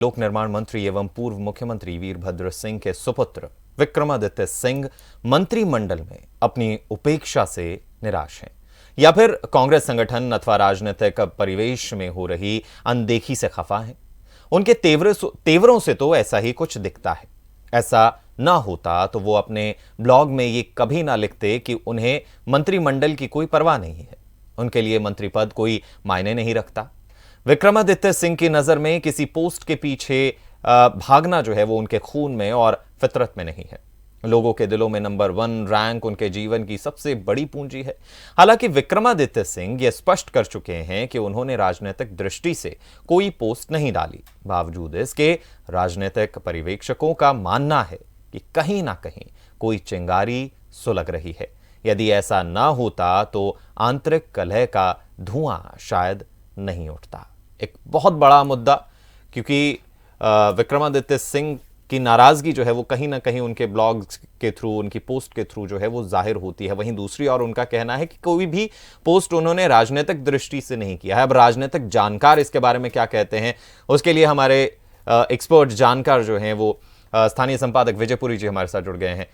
लोक निर्माण मंत्री एवं पूर्व मुख्यमंत्री वीरभद्र सिंह के सुपुत्र विक्रमादित्य सिंह मंत्रिमंडल में अपनी उपेक्षा से निराश हैं या फिर कांग्रेस संगठन अथवा राजनीतिक परिवेश में हो रही अनदेखी से खफा हैं। उनके तेवरों से तो ऐसा ही कुछ दिखता है। ऐसा ना होता तो वो अपने ब्लॉग में ये कभी ना लिखते कि उन्हें मंत्रिमंडल की कोई परवाह नहीं है, उनके लिए मंत्री पद कोई मायने नहीं रखता। विक्रमादित्य सिंह की नजर में किसी पोस्ट के पीछे भागना जो है वो उनके खून में और फितरत में नहीं है। लोगों के दिलों में नंबर 1 रैंक उनके जीवन की सबसे बड़ी पूंजी है। हालांकि विक्रमादित्य सिंह ये स्पष्ट कर चुके हैं कि उन्होंने राजनीतिक दृष्टि से कोई पोस्ट नहीं डाली। बावजूद इसके राजनीतिक पर्यवेक्षकों का मानना है कि कहीं ना कहीं कोई चिंगारी सुलग रही है। यदि ऐसा ना होता तो आंतरिक कलह का धुआं शायद नहीं उठता। एक बहुत बड़ा मुद्दा, क्योंकि विक्रमादित्य सिंह की नाराजगी जो है वो कहीं ना कहीं उनके ब्लॉग्स के थ्रू, उनकी पोस्ट के थ्रू जो है वो जाहिर होती है। वहीं दूसरी ओर उनका कहना है कि कोई भी पोस्ट उन्होंने राजनीतिक दृष्टि से नहीं किया है। अब राजनीतिक जानकार इसके बारे में क्या कहते हैं, उसके लिए हमारे एक्सपर्ट जानकार जो हैं वो स्थानीय संपादक विजयपुरी जी हमारे साथ जुड़ गए हैं।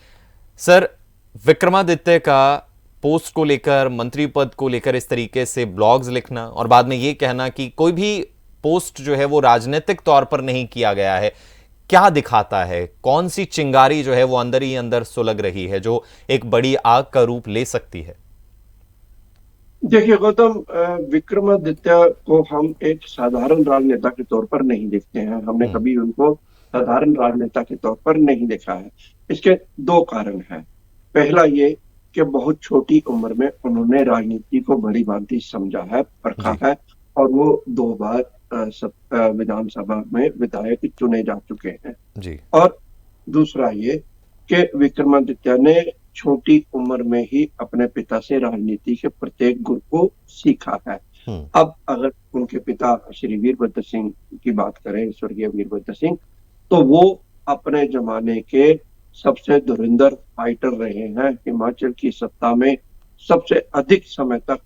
सर, विक्रमादित्य का पोस्ट को लेकर, मंत्री पद को लेकर इस तरीके से ब्लॉग्स लिखना और बाद में ये कहना कि कोई भी पोस्ट जो है वो राजनीतिक तौर पर नहीं किया गया है, क्या दिखाता है? कौन सी चिंगारी जो है वो अंदर ही अंदर सुलग रही है जो एक बड़ी आग का रूप ले सकती है? देखिए गौतम, विक्रमादित्य को हम एक साधारण राजनेता के तौर पर नहीं देखते हैं। हमने कभी उनको साधारण राजनेता के तौर पर नहीं देखा है। इसके दो कारण हैं। पहला ये कि बहुत छोटी उम्र में उन्होंने राजनीति को बड़ी भांति समझा है, परखा है, और वो 2 बार विधानसभा में विधायक चुने जा चुके हैं जी। और दूसरा ये कि विक्रमादित्य ने छोटी उम्र में ही अपने पिता से राजनीति के प्रत्येक गुर को सीखा है। अब अगर उनके पिता श्री वीरभद्र सिंह की बात करें, स्वर्गीय वीरभद्र सिंह, तो वो अपने जमाने के सबसे धुरंधर फाइटर रहे हैं। हिमाचल की सत्ता में सबसे अधिक समय तक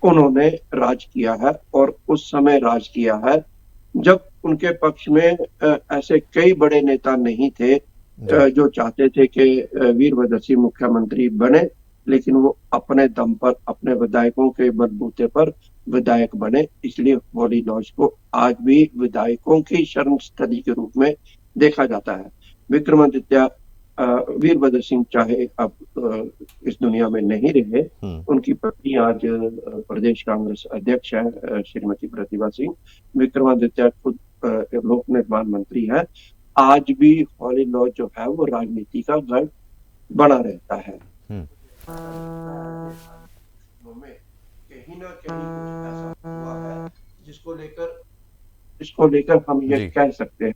उन्होंने राज किया है और उस समय राज किया है जब उनके पक्ष में ऐसे कई बड़े नेता नहीं थे जो चाहते थे कि वीरभद्र सिंह मुख्यमंत्री बने, लेकिन वो अपने दम पर, अपने विधायकों के बलबूते पर विधायक बने। इसलिए हॉली लॉज को आज भी विधायकों की शरण स्थली के रूप में देखा जाता है। विक्रमादित्य, वीरभद्र सिंह चाहे अब इस दुनिया में नहीं रहे, उनकी पत्नी आज प्रदेश कांग्रेस अध्यक्ष है, श्रीमती प्रतिभा सिंह। विक्रमादित्य खुद लोक निर्माण मंत्री है। आज भी हॉली लॉज जो है वो राजनीति का गढ़ बना रहता है। कहीं ना कहीं कुछ ऐसा हुआ है जिसको लेकर हम ये कह सकते हैं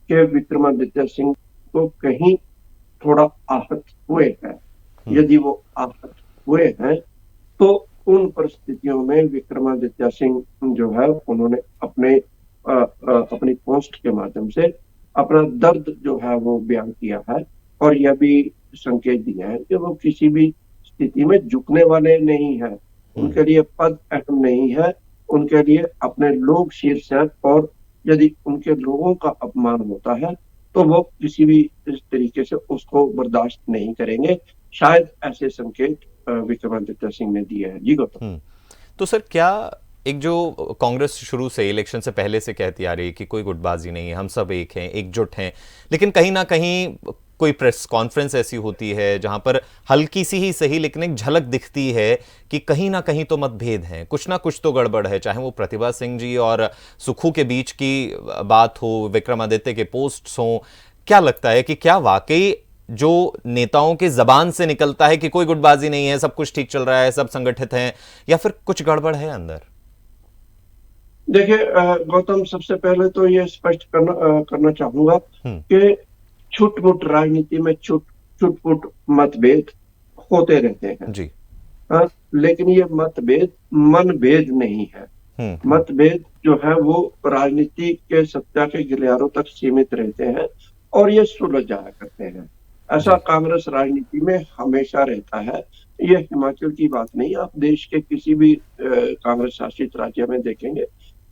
कि विक्रमादित्य सिंह को कहीं थोड़ा आहत हुए हैं। यदि वो आहत हुए हैं तो उन परिस्थितियों में विक्रमादित्य सिंह जो है उन्होंने अपनी पोस्ट के माध्यम से अपना दर्द जो है वो बयान किया है और यह भी संकेत दिया है कि वो किसी भी स्थिति में झुकने वाले नहीं है। उनके लिए पद अहम नहीं है, उनके लिए अपने लोग शीर्ष है, और यदि उनके लोगों का अपमान होता है तो वो किसी भी इस तरीके से उसको बर्दाश्त नहीं करेंगे। शायद ऐसे संकेत विक्रमादित्य सिंह ने दिए हैं। जी गौतम। तो सर, क्या एक जो कांग्रेस शुरू से, इलेक्शन से पहले से कहती आ रही है कि कोई गुटबाजी नहीं है, हम सब एक हैं, एकजुट हैं, लेकिन कहीं ना कहीं कोई प्रेस कॉन्फ्रेंस ऐसी होती है जहां पर हल्की सी ही सही लेकिन एक झलक दिखती है कि कहीं ना कहीं तो मतभेद हैं, कुछ ना कुछ तो गड़बड़ है, चाहे वो प्रतिभा सिंह जी और सुखू के बीच की बात हो, विक्रमादित्य के पोस्ट्स हों। क्या लगता है कि क्या वाकई जो नेताओं की जबान से निकलता है कि कोई गुटबाजी नहीं है, सब कुछ ठीक चल रहा है, सब संगठित हैं, या फिर कुछ गड़बड़ है अंदर? देखिए गौतम, सबसे पहले तो ये स्पष्ट करना चाहूंगा कि छुटपुट राजनीति में छुटपुट मतभेद होते रहते हैं जी। लेकिन ये मतभेद मनभेद नहीं है। मतभेद जो है वो राजनीति के सत्ता के गिलियारों तक सीमित रहते हैं और ये सुलझ जाया करते हैं। ऐसा कांग्रेस राजनीति में हमेशा रहता है। ये हिमाचल की बात नहीं, आप देश के किसी भी कांग्रेस शासित राज्य में देखेंगे,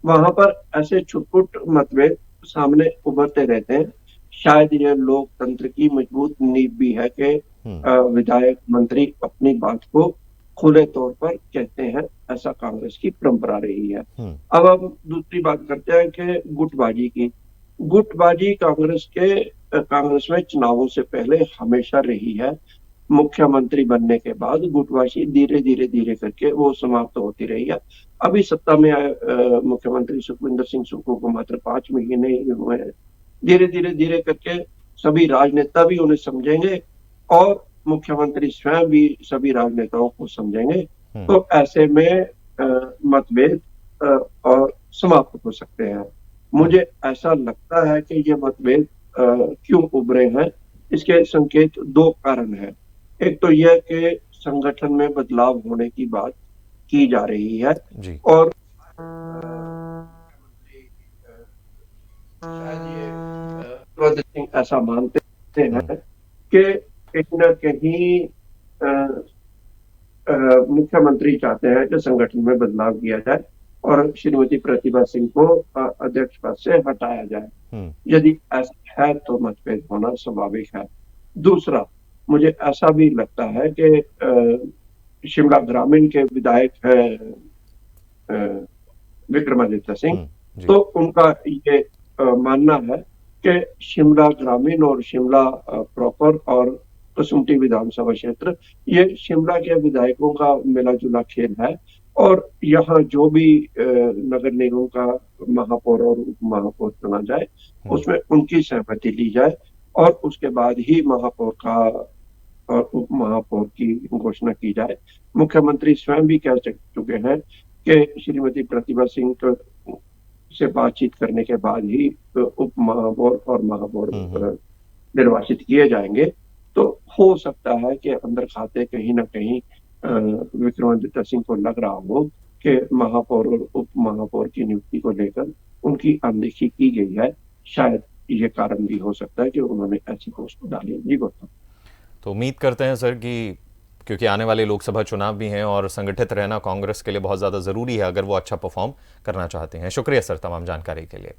वहां पर ऐसे छुटपुट मतभेद सामने उभरते रहते हैं। शायद ये लोकतंत्र की मजबूत नींव भी है कि विधायक मंत्री अपनी बात को खुले तौर पर कहते हैं, ऐसा कांग्रेस की परंपरा रही है। अब हम दूसरी बात करते हैं कि गुटबाजी की। गुटबाजी कांग्रेस में चुनावों से पहले हमेशा रही है। मुख्यमंत्री बनने के बाद गुटबाजी धीरे करके वो समाप्त होती रही है। अभी सत्ता में आए मुख्यमंत्री सुखविंदर सिंह सुक्खू को मात्र 5 महीने ही हुए हैं। धीरे करके सभी राजनेता भी उन्हें समझेंगे और मुख्यमंत्री स्वयं भी सभी राजनेताओं को समझेंगे। तो ऐसे में मतभेद और समाप्त हो सकते हैं। मुझे ऐसा लगता है कि ये मतभेद क्यों उभरे हैं, इसके संकेत दो कारण हैं। एक तो यह कि संगठन में बदलाव होने की बात की जा रही है जी। और शायद ये वीरभद्र सिंह ऐसा मानते हैं कि कहीं न कहीं मुख्यमंत्री चाहते हैं कि संगठन में बदलाव किया जाए और श्रीमती प्रतिभा सिंह को अध्यक्ष पद से हटाया जाए। यदि ऐसा है तो मतभेद होना स्वाभाविक है। दूसरा, मुझे ऐसा भी लगता है कि शिमला ग्रामीण के विधायक हैं विक्रमादित्य सिंह, तो उनका ये मानना है कि शिमला ग्रामीण और शिमला प्रॉपर और कसुम्पटी विधानसभा क्षेत्र, ये शिमला के विधायकों का मिला जुला खेल है और यहाँ जो भी नगर निगम का महापौर और उप महापौर चुना जाए उसमें उनकी सहमति ली जाए और उसके बाद ही महापौर का और उप महापौर की घोषणा की जाए। मुख्यमंत्री स्वयं भी कह चुके हैं कि श्रीमती प्रतिभा सिंह से बातचीत करने के बाद ही उप महापौर और महापौर निर्वाचित किए जाएंगे। तो हो सकता है कि अंदर खाते कहीं ना कहीं विक्रमादित्य सिंह को लग रहा हो कि महापौर और उप महापौर की नियुक्ति को लेकर उनकी अनदेखी की गई है। शायद ये कारण भी हो सकता है कि उन्होंने ऐसी पोस्ट डाली। जी गौतम। तो उम्मीद करते हैं सर कि क्योंकि आने वाले लोकसभा चुनाव भी हैं और संगठित रहना कांग्रेस के लिए बहुत ज़्यादा ज़रूरी है अगर वो अच्छा परफॉर्म करना चाहते हैं। शुक्रिया सर तमाम जानकारी के लिए।